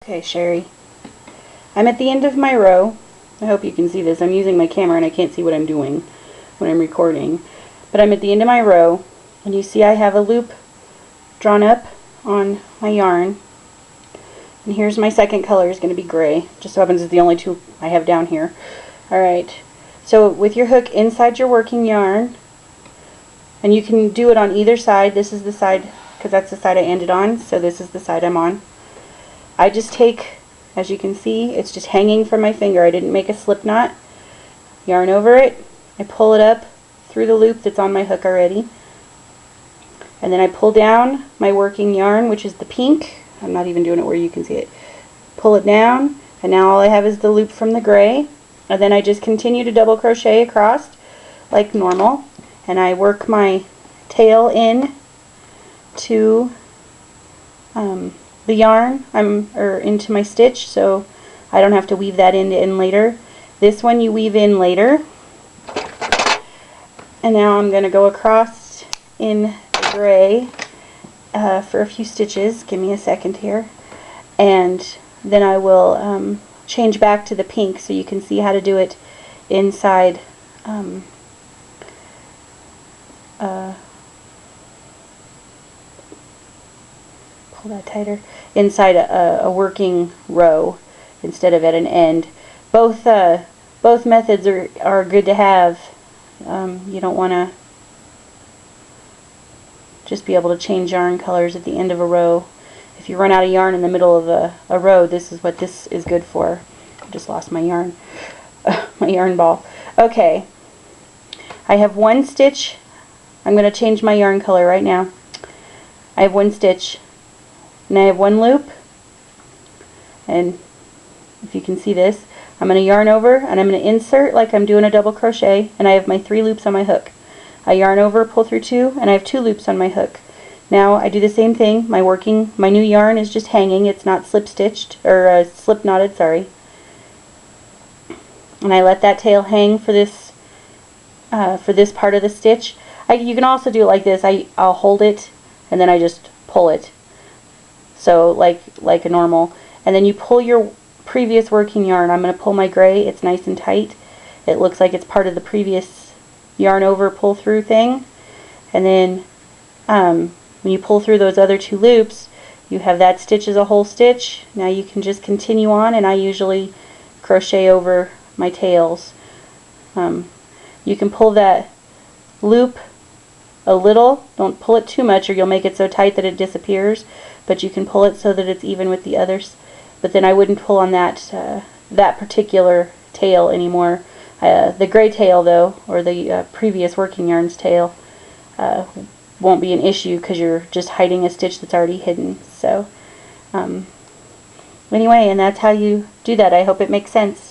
Okay, Sherry. I'm at the end of my row. I hope you can see this. I'm using my camera and I can't see what I'm doing when I'm recording. But I'm at the end of my row, and you see I have a loop drawn up on my yarn. And here's my second color, is going to be gray. Just so happens it's the only two I have down here. Alright, so with your hook inside your working yarn, and you can do it on either side. This is the side, because that's the side I ended on, so this is the side I'm on. I just take, as you can see, it's just hanging from my finger. I didn't make a slip knot. Yarn over it. I pull it up through the loop that's on my hook already. And then I pull down my working yarn, which is the pink. I'm not even doing it where you can see it. Pull it down, and now all I have is the loop from the gray. And then I just continue to double crochet across like normal. And I work my tail in to the yarn, or into my stitch, so I don't have to weave that in later. This one you weave in later. And now I'm going to go across in the gray for a few stitches. Give me a second here. And then I will change back to the pink so you can see how to do it inside pull that tighter, inside a working row instead of at an end. Both methods are good to have. You don't want to just be able to change yarn colors at the end of a row. If you run out of yarn in the middle of a row, this is what this is good for. I just lost my yarn, my yarn ball. Okay, I have one stitch. I'm going to change my yarn color right now. I have one stitch, and I have one loop, and if you can see this, I'm going to yarn over and I'm going to insert like I'm doing a double crochet, and I have my 3 loops on my hook. I yarn over, pull through 2, and I have 2 loops on my hook. Now I do the same thing. My new yarn is just hanging. It's not slip stitched or slip knotted, sorry. And I let that tail hang for this part of the stitch. You can also do it like this. I'll hold it and then I just pull it. So like a normal. And then you pull your previous working yarn. I'm going to pull my gray. It's nice and tight. It looks like it's part of the previous yarn over pull through thing. And then when you pull through those other 2 loops, you have that stitch as a whole stitch. Now you can just continue on, and I usually crochet over my tails. You can pull that loop a little. Don't pull it too much or you'll make it so tight that it disappears, but you can pull it so that it's even with the others. But then I wouldn't pull on that particular tail anymore. The gray tail though, or the previous working yarn's tail, won't be an issue because you're just hiding a stitch that's already hidden. So anyway, and that's how you do that. I hope it makes sense.